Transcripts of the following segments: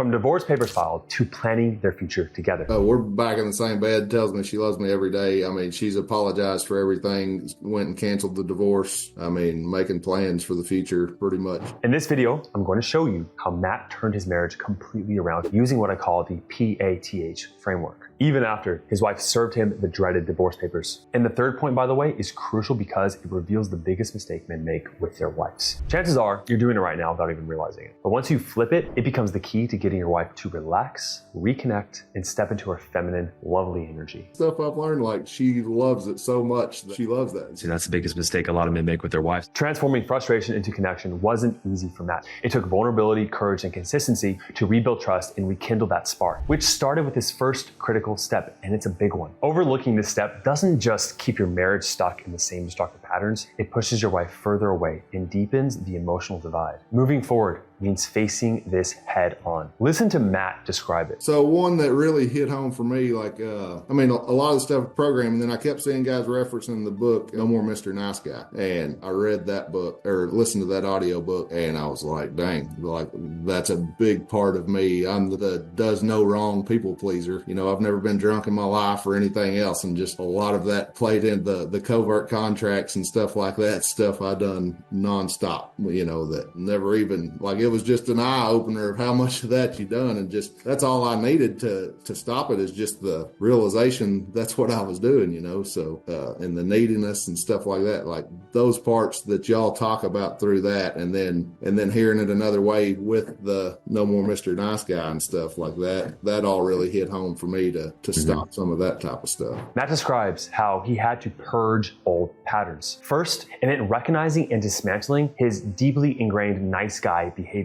From divorce papers filed to planning their future together. We're back in the same bed, tells me she loves me every day. I mean, she's apologized for everything, went and canceled the divorce. I mean, making plans for the future pretty much. In this video, I'm going to show you how Matt turned his marriage completely around using what I call the P.A.T.H framework, even after his wife served him the dreaded divorce papers. And the third point, by the way, is crucial because it reveals the biggest mistake men make with their wives. Chances are you're doing it right now without even realizing it. But once you flip it, it becomes the key to getting your wife to relax, reconnect, and step into her feminine, lovely energy. Stuff I've learned, like she loves it so much that she loves that. See, that's the biggest mistake a lot of men make with their wives. Transforming frustration into connection wasn't easy for Matt. It took vulnerability, courage, and consistency to rebuild trust and rekindle that spark, which started with his first critical step, and it's a big one. Overlooking this step doesn't just keep your marriage stuck in the same destructive patterns, it pushes your wife further away and deepens the emotional divide. Moving forward means facing this head on. Listen to Matt describe it. So one that really hit home for me, like, I mean, a lot of the stuff programming, and then I kept seeing guys referencing the book, No More Mr. Nice Guy. And I read that book, or listened to that audio book, and I was like, dang, like, that's a big part of me. I'm the does no wrong people pleaser. You know, I've never been drunk in my life or anything else, and just a lot of that played in the covert contracts and stuff like that, stuff I done nonstop, you know, that never even, like, it was just an eye opener of how much of that you done, and just that's all I needed to stop it, is just the realization that's what I was doing, you know. So and the neediness and stuff like that, like those parts that y'all talk about through that, and then hearing it another way with the No More Mr. Nice Guy and stuff like that all really hit home for me to stop some of that type of stuff. Matt describes how he had to purge old patterns first, and then recognizing and dismantling his deeply ingrained nice guy behaviors.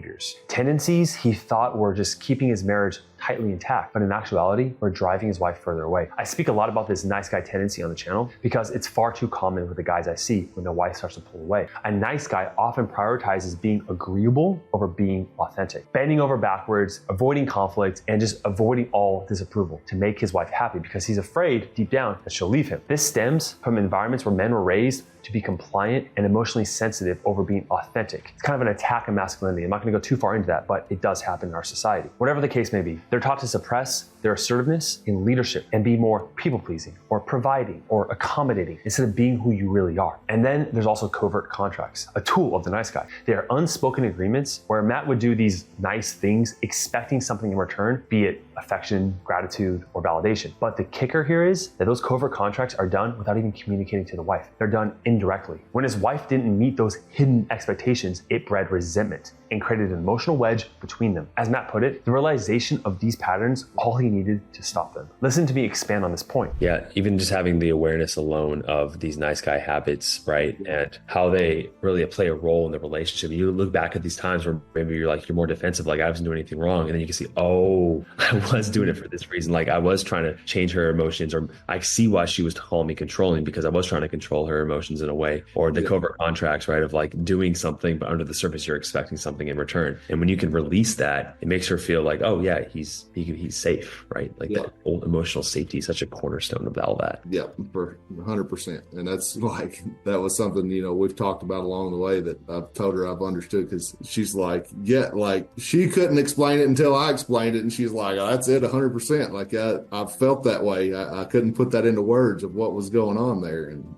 Tendencies he thought were just keeping his marriage tightly intact, but in actuality, were driving his wife further away. I speak a lot about this nice guy tendency on the channel because it's far too common with the guys I see when their wife starts to pull away. A nice guy often prioritizes being agreeable over being authentic, bending over backwards, avoiding conflict, and just avoiding all disapproval to make his wife happy because he's afraid deep down that she'll leave him. This stems from environments where men were raised to be compliant and emotionally sensitive over being authentic. It's kind of an attack on masculinity. I'm not going to go too far into that, but it does happen in our society. Whatever the case may be, they're taught to suppress their assertiveness in leadership and be more people-pleasing or providing or accommodating instead of being who you really are. And then there's also covert contracts, a tool of the nice guy. They are unspoken agreements where Matt would do these nice things expecting something in return, be it affection, gratitude, or validation. But the kicker here is that those covert contracts are done without even communicating to the wife. They're done indirectly. When his wife didn't meet those hidden expectations, it bred resentment and created an emotional wedge between them. As Matt put it, the realization of these patterns, all he needed to stop them. Listen to me expand on this point. Yeah, even just having the awareness alone of these nice guy habits, right? And how they really play a role in the relationship. You look back at these times where maybe you're like, you're more defensive, like I wasn't doing anything wrong. And then you can see, oh, I was doing it for this reason. Like I was trying to change her emotions, or I see why she was calling me controlling, because I was trying to control her emotions in a way. Or the covert contracts, right? Of like doing something, but under the surface, you're expecting something in return. And when you can release that, it makes her feel like, oh yeah, he's safe, right? Like that old emotional safety is such a cornerstone of all that. Yeah, for 100%. And that's like, that was something, you know, we've talked about along the way that I've told her I've understood, because she's like, yeah, like she couldn't explain it until I explained it. And she's like, oh, that's it, 100%. Like I felt that way. I couldn't put that into words of what was going on there. And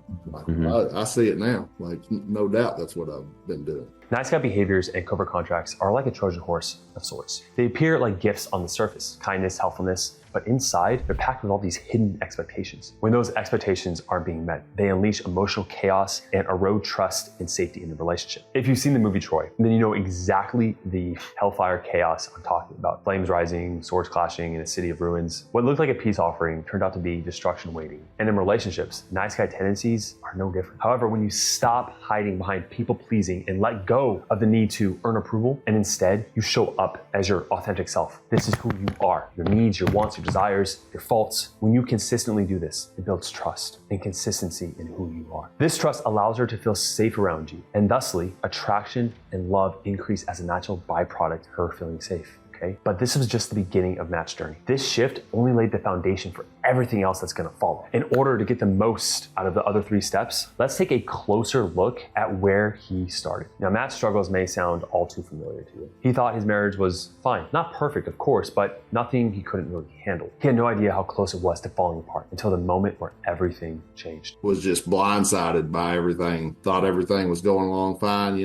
I see it now. Like no doubt that's what I've been doing. Nice guy behaviors and covert contracts are like a Trojan horse of sorts. They appear like gifts on the surface, kindness, helpfulness, but inside they're packed with all these hidden expectations. When those expectations aren't being met, they unleash emotional chaos and erode trust and safety in the relationship. If you've seen the movie Troy, then you know exactly the hellfire chaos I'm talking about. Flames rising, swords clashing in a city of ruins. What looked like a peace offering turned out to be destruction waiting. And in relationships, nice guy tendencies are no different. However, when you stop hiding behind people pleasing and let go of the need to earn approval, and instead you show up as your authentic self. This is who you are, your needs, your wants, your desires, your faults. When you consistently do this, it builds trust and consistency in who you are. This trust allows her to feel safe around you, and thusly attraction and love increase as a natural byproduct of her feeling safe. okay? But this was just the beginning of Matt's journey. This shift only laid the foundation for everything else that's gonna follow. In order to get the most out of the other 3 steps, let's take a closer look at where he started. Now, Matt's struggles may sound all too familiar to you. He thought his marriage was fine. Not perfect, of course, but nothing he couldn't really handle. He had no idea how close it was to falling apart until the moment where everything changed. Was just blindsided by everything. Thought everything was going along fine,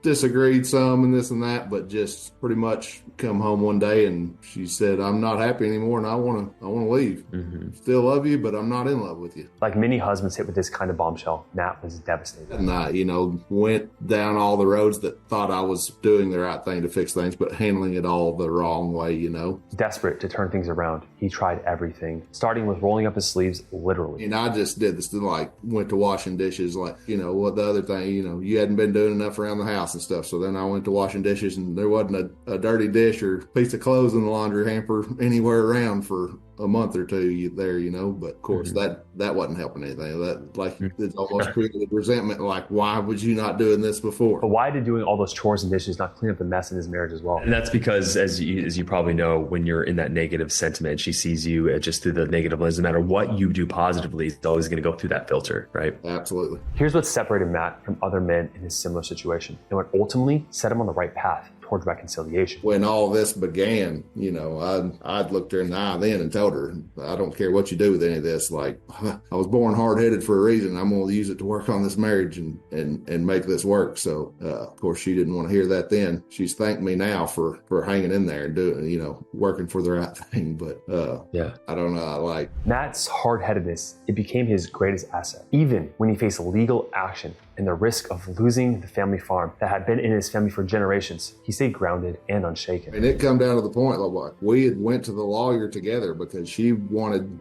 disagreed some and this and that, but just pretty much come home one day and she said, I'm not happy anymore and I want to leave. Mm-hmm. Still love you, but I'm not in love with you. Like many husbands hit with this kind of bombshell, Matt was devastated. And I, went down all the roads that thought I was doing the right thing to fix things, but handling it all the wrong way, Desperate to turn things around, he tried everything, starting with rolling up his sleeves, literally. And I just did this, went to washing dishes, what the other thing, you hadn't been doing enough around the house and stuff. So then I went to washing dishes and there wasn't a dirty dish or piece of clothes in the laundry hamper anywhere around for a month or two there, but of course that wasn't helping anything. That it almost created resentment. Like, why was you not doing this before? But why did doing all those chores and dishes not clean up the mess in his marriage as well? And that's because, as you probably know, when you're in that negative sentiment, she sees you just through the negative lens. No matter what you do positively, it's always going to go through that filter, right? Absolutely. Here's what separated Matt from other men in his similar situation, and what ultimately set him on the right path towards reconciliation. When all this began, I'd looked her in the eye then and told her, I don't care what you do with any of this. Like, I was born hard-headed for a reason. I'm going to use it to work on this marriage and make this work. So, of course, she didn't want to hear that then. She's thanked me now for hanging in there and doing, working for the right thing. But, I don't know. Matt's hard-headedness, it became his greatest asset. Even when he faced legal action and the risk of losing the family farm that had been in his family for generations, he stayed grounded and unshaken. And it come down to the point, like, we had went to the lawyer together because she wanted,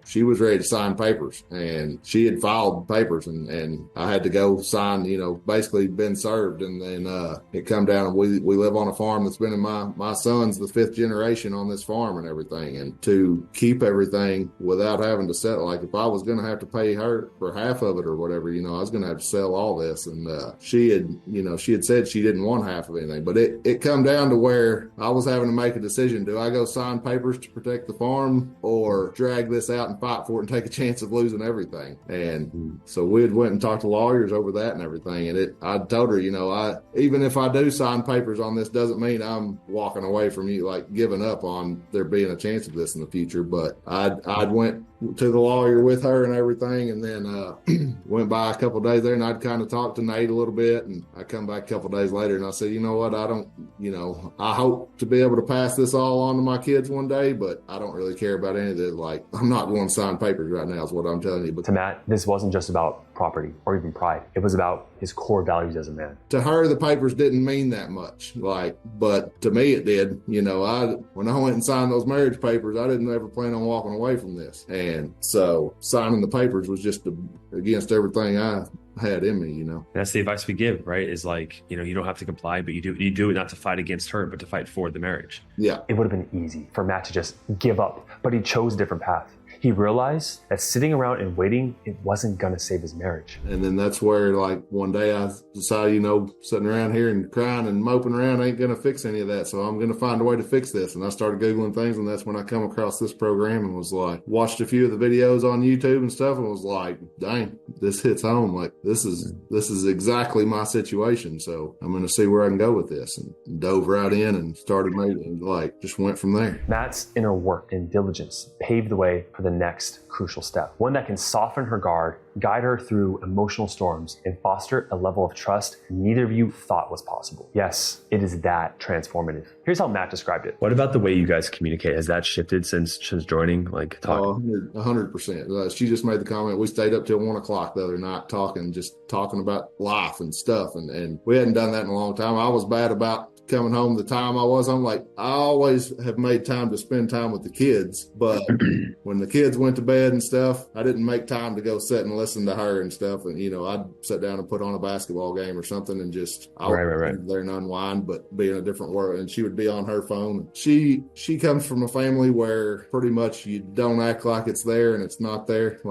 she was ready to sign papers and she had filed papers and I had to go sign, basically been served. And then it come down and we live on a farm that's been in my son's the 5th generation on this farm and everything. And to keep everything without having to settle, like if I was going to have to pay her for half of it or whatever, I was going to have to sell all this. And she had said she didn't want half of anything, but it come down to where I was having to make a decision. Do I go sign papers to protect the farm or drag this out and fight for it and take a chance of losing everything? And so we had went and talked to lawyers over that and everything. And I told her, even if I do sign papers on this, doesn't mean I'm walking away from you, like giving up on there being a chance of this in the future. But I'd went to the lawyer with her and everything, and then went by a couple of days there and I'd kind of talked to Nate a little bit, and I come back a couple of days later and I said, you know what, I hope to be able to pass this all on to my kids one day, but I don't really care about any of it. Like, I'm not going to sign papers right now is what I'm telling you. But to Matt, this wasn't just about property or even pride. It was about his core values as a man. To her, the papers didn't mean that much, but to me it did. When I went and signed those marriage papers, I didn't ever plan on walking away from this. And so signing the papers was just against everything I had in me, And that's the advice we give, right? Is like, you don't have to comply, but you do it not to fight against her, but to fight for the marriage. Yeah. It would have been easy for Matt to just give up, but he chose a different path. He realized that sitting around and waiting, it wasn't going to save his marriage. And then that's where, one day I decided, sitting around here and crying and moping around ain't going to fix any of that. So I'm going to find a way to fix this. And I started Googling things, and that's when I come across this program and was like, watched a few of the videos on YouTube and stuff and was like, dang, this hits home. Like, this is exactly my situation. So I'm going to see where I can go with this. And dove right in and started making, just went from there. Matt's inner work and diligence paved the way for the next crucial step, one that can soften her guard, guide her through emotional storms, and foster a level of trust neither of you thought was possible. Yes, it is that transformative. Here's how Matt described it. What about the way you guys communicate? Has that shifted since joining? 100%. She just made the comment. We stayed up till 1 o'clock the other night talking about life and stuff. And we hadn't done that in a long time. I was bad about coming home the time I was. I always have made time to spend time with the kids, but when the kids went to bed and stuff, I didn't make time to go sit and listen to her and stuff. And, I'd sit down and put on a basketball game or something and just, I would be there and unwind, but be in a different world. And she would be on her phone. She comes from a family where pretty much you don't act like it's there and it's not there.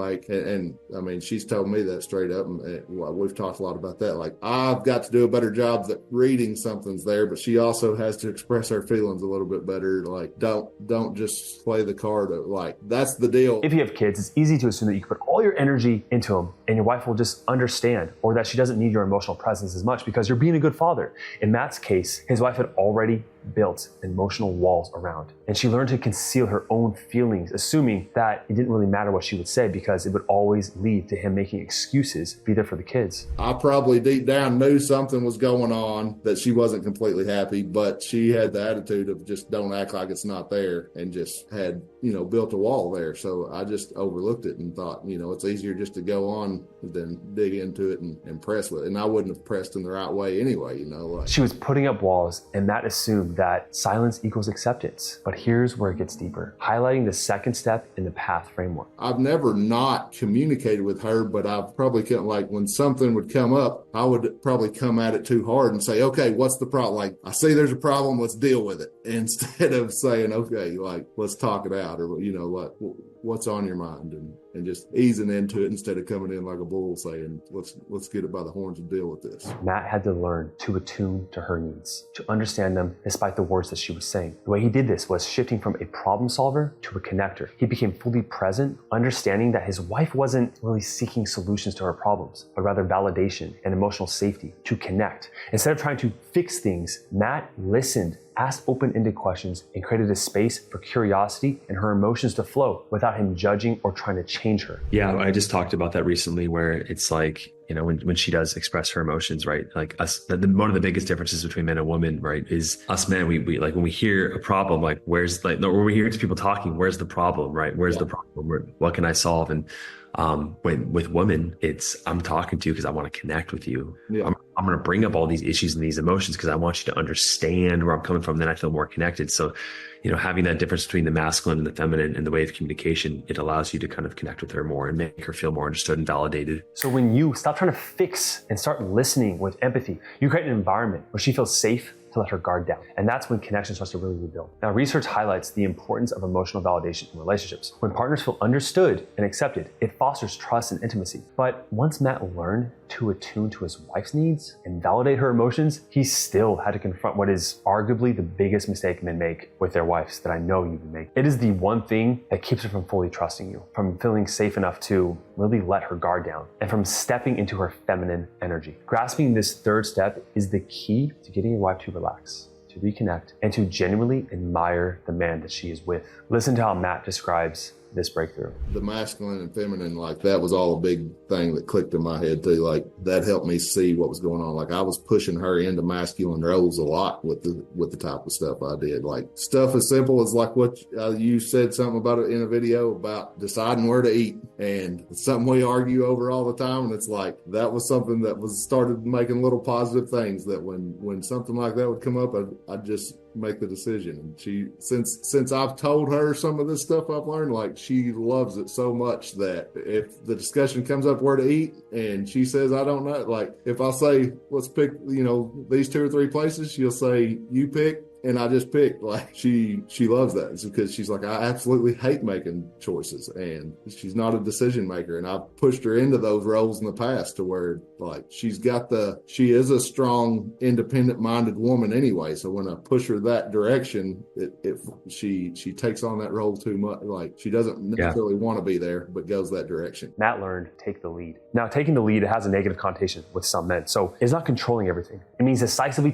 She's told me that straight up. And we've talked a lot about that. I've got to do a better job that reading something's there, but she also has to express her feelings a little bit better. Like, don't just play the card of, like, that's the deal. If you have kids, it's easy to assume that you can put all your energy into them and your wife will just understand, or that she doesn't need your emotional presence as much because you're being a good father. In Matt's case, his wife had already built emotional walls around, and she learned to conceal her own feelings, assuming that it didn't really matter what she would say because it would always lead to him making excuses, be there for the kids. I probably deep down knew something was going on, that she wasn't completely happy, but she had the attitude of just don't act like it's not there, and just had, built a wall there. So I just overlooked it and thought, it's easier just to go on than dig into it and press with it. And I wouldn't have pressed in the right way anyway, She was putting up walls, and Matt assumed that silence equals acceptance. But here's where it gets deeper, highlighting the second step in the P.A.T.H framework. I've never not communicated with her, but I've probably like when something would come up, I would probably come at it too hard and say, okay, what's the problem? Like, I see there's a problem, let's deal with it. Instead of saying, okay, like, let's talk it out, or, like, what's on your mind, and just easing into it instead of coming in like a bull saying, let's get it by the horns and deal with this. Matt had to learn to attune to her needs, to understand them despite the words that she was saying. The way he did this was shifting from a problem solver to a connector. He became fully present, understanding that his wife wasn't really seeking solutions to her problems, but rather validation and emotional safety to connect. Instead of trying to fix things, Matt listened, asked open-ended questions, and created a space for curiosity and her emotions to flow without him judging or trying to change her. Yeah, I just talked about that recently, where it's like, when she does express her emotions, right? Like us, one of the biggest differences between men and women, right, is us men, we like when we hear a problem, like when we hear people talking, where's the problem, right? Where's the problem? What can I solve? And with women, I'm talking to you because I want to connect with you. Yeah. I'm going to bring up all these issues and these emotions because I want you to understand where I'm coming from. Then I feel more connected. So, having that difference between the masculine and the feminine and the way of communication, it allows you to kind of connect with her more and make her feel more understood and validated. So when you stop trying to fix and start listening with empathy, you create an environment where she feels safe to let her guard down. And that's when connection starts to really rebuild. Now, research highlights the importance of emotional validation in relationships. When partners feel understood and accepted, it fosters trust and intimacy. But once Matt learned to attune to his wife's needs and validate her emotions, he still had to confront what is arguably the biggest mistake men make with their wives that I know you make. It is the one thing that keeps her from fully trusting you, from feeling safe enough to really let her guard down, and from stepping into her feminine energy. Grasping this third step is the key to getting your wife to relax, to reconnect, and to genuinely admire the man that she is with. Listen to how Matt describes this breakthrough. The masculine and feminine, like that was all a big thing that clicked in my head too. Like that helped me see what was going on. Like I was pushing her into masculine roles a lot with the type of stuff I did. Like stuff as simple as like what you said something about it in a video about deciding where to eat, and it's something we argue over all the time. And it's like that was something that was started making little positive things that when something like that would come up, I'd just make the decision. And she, since I've told her some of this stuff I've learned, like she loves it so much that if the discussion comes up where to eat and she says I don't know, like if I say let's pick these 2 or 3 places, she'll say you pick, and I just picked. Like she loves that. It's because she's like, I absolutely hate making choices, and she's not a decision maker. And I've pushed her into those roles in the past to where like she is a strong, independent minded woman anyway. So when I push her that direction, she takes on that role too much. Like she doesn't necessarily want to be there, but goes that direction. Matt learned take the lead. Now, taking the lead, it has a negative connotation with some men. So it's not controlling everything. It means decisively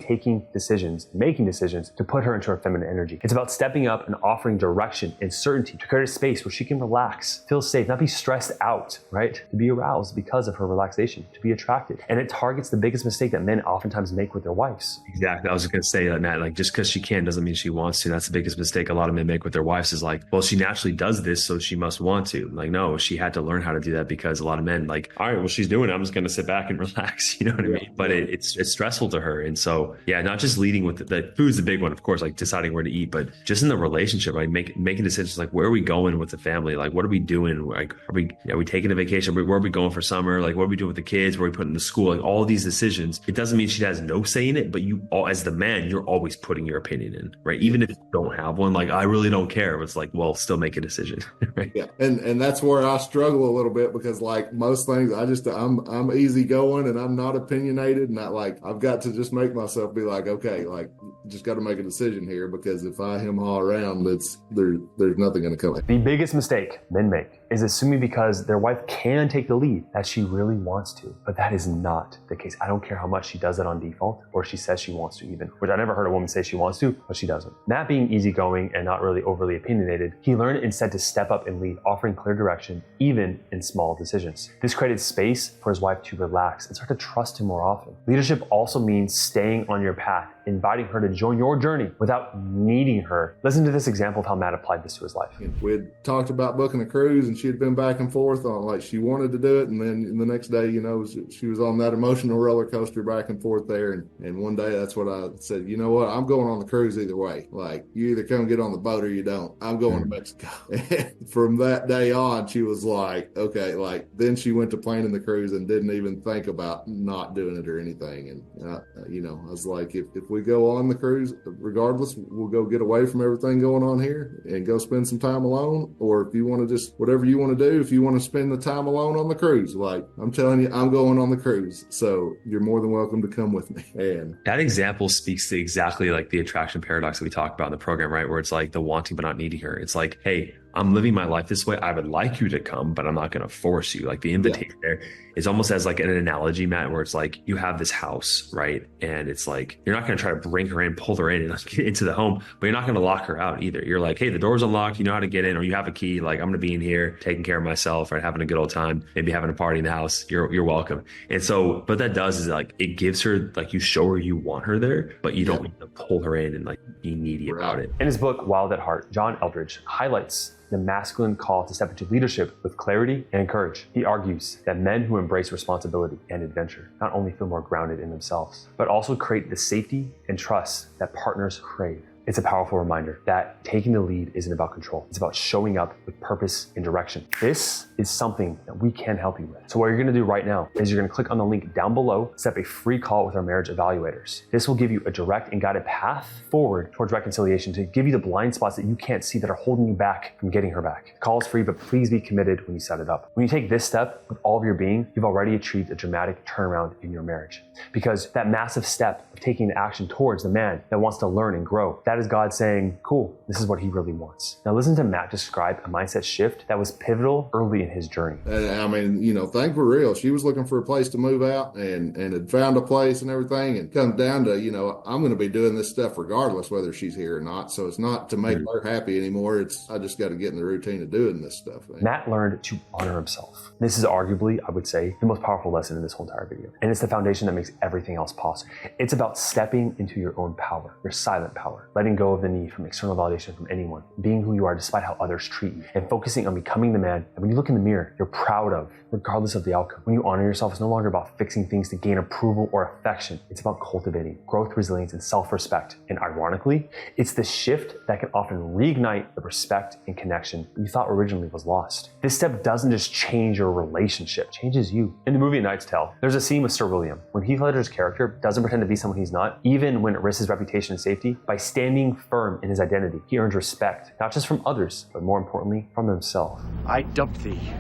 making decisions to put her into her feminine energy. It's about stepping up and offering direction and certainty to create a space where she can relax, feel safe, not be stressed out, right? To be aroused because of her relaxation, to be attracted. And it targets the biggest mistake that men oftentimes make with their wives. Exactly. I was going to say that, Matt, like just because she can doesn't mean she wants to. That's the biggest mistake a lot of men make with their wives is like, well, she naturally does this, so she must want to. Like, no, she had to learn how to do that because a lot of men like, all right, well, she's doing it. I'm just going to sit back and relax. You know what I mean? But it's stressful to her. And so, yeah, not just leading with the food's the big one, of course, like deciding where to eat, but just in the relationship, like making decisions like where are we going with the family? Like, what are we doing? Like, are we taking a vacation? Where are we going for summer? Like, what are we doing with the kids? Where are we putting the school? Like all these decisions. It doesn't mean she has no say in it, but you all, as the man, you're always putting your opinion in, right? Even if you don't have one, like I really don't care. It's like, well, still make a decision, right? Yeah, and that's where I struggle a little bit because like most things, I'm easygoing and I'm not opinionated, and I've got to just make myself be like, okay, like just got to make a decision here, because if I hem haw around, there's nothing going to come. The biggest mistake men make is assuming because their wife can take the lead that she really wants to, but that is not the case. I don't care how much she does it on default, or she says she wants to even, which I never heard a woman say she wants to, but she doesn't. Matt, being easygoing and not really overly opinionated, he learned instead to step up and lead, offering clear direction, even in small decisions. This created space for his wife to relax and start to trust him more often. Leadership also means staying on your path, inviting her to join your journey without needing her. Listen to this example of how Matt applied this to his life. We had talked about booking a cruise, and she had been back and forth on, like, she wanted to do it, and then the next day, you know, she was on that emotional roller coaster back and forth there. And one day, that's what I said, you know what, I'm going on the cruise either way. Like, you either come get on the boat or you don't. I'm going to Mexico. And from that day on, she was like, okay, like, then she went to planning the cruise and didn't even think about not doing it or anything. And, you know, I was like, if we go on the cruise, regardless, we'll go get away from everything going on here and go spend some time alone. Or if you want to just, whatever you want to do, if you want to spend the time alone on the cruise, like, I'm telling you, I'm going on the cruise. So you're more than welcome to come with me. And that example speaks to exactly like the attraction paradox that we talked about in the program, right? Where it's like the wanting but not needing her. It's like, hey, I'm living my life this way. I would like you to come, but I'm not going to force you. Like the invitation there is almost as like an analogy, Matt, where it's like you have this house, right? And it's like, you're not going to try to bring her in, pull her in and get into the home, but you're not going to lock her out either. You're like, hey, the door's unlocked. You know how to get in, or you have a key. Like, I'm going to be in here taking care of myself, right? Having a good old time, maybe having a party in the house. You're welcome. And so what that does is like, it gives her, like, you show her you want her there, but you don't need to pull her in and like be needy about it. In his book, Wild at Heart, John Eldredge highlights the masculine call to step into leadership with clarity and courage. He argues that men who embrace responsibility and adventure not only feel more grounded in themselves, but also create the safety and trust that partners crave. It's a powerful reminder that taking the lead isn't about control. It's about showing up with purpose and direction. This is something that we can help you with. So what you're gonna do right now is you're gonna click on the link down below, set up a free call with our marriage evaluators. This will give you a direct and guided path forward towards reconciliation to give you the blind spots that you can't see that are holding you back from getting her back. The call is free, but please be committed when you set it up. When you take this step with all of your being, you've already achieved a dramatic turnaround in your marriage. Because that massive step of taking the action towards the man that wants to learn and grow, that is God saying, cool, this is what he really wants. Now listen to Matt describe a mindset shift that was pivotal early in his journey. And I mean, you know, things were real. She was looking for a place to move out and had found a place and everything, and comes down to, you know, I'm going to be doing this stuff regardless whether she's here or not. So it's not to make her happy anymore. It's, I just got to get in the routine of doing this stuff. Man. Matt learned to honor himself. This is arguably, I would say, the most powerful lesson in this whole entire video. And it's the foundation that makes everything else possible. It's about stepping into your own power, your silent power, letting go of the need from external validation from anyone, being who you are despite how others treat you, and focusing on becoming the man that when you look in the mirror, you're proud of, regardless of the outcome. When you honor yourself, it's no longer about fixing things to gain approval or affection. It's about cultivating growth, resilience, and self-respect. And ironically, it's the shift that can often reignite the respect and connection you thought originally was lost. This step doesn't just change your relationship, it changes you. In the movie A Knight's Tale, there's a scene with Sir William when Heath Ledger's character doesn't pretend to be someone he's not, even when it risks his reputation and safety. By standing firm in his identity, he earns respect, not just from others, but more importantly, from himself. I dubbed thee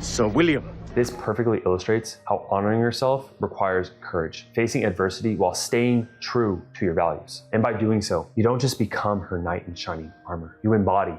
Sir William. This perfectly illustrates how honoring yourself requires courage, facing adversity while staying true to your values. And by doing so, you don't just become her knight in shining armor. You embody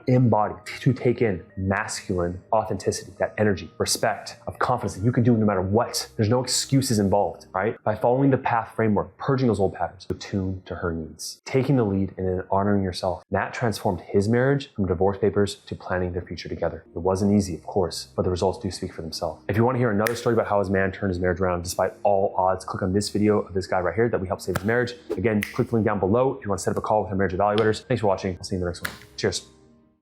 to take in masculine authenticity, that energy, respect, of confidence that you can do no matter what. There's no excuses involved, right? By following the path framework, purging those old patterns, attuned to her needs, taking the lead and then honoring yourself. Matt transformed his marriage from divorce papers to planning their future together. It wasn't easy, of course, but the results do speak for themselves. If you want to hear another story about how his man turned his marriage around despite all odds, click on this video of this guy right here that we helped save his marriage. Again, click the link down below if you want to set up a call with our marriage evaluators. Thanks for watching. I'll see you in the next one. Cheers.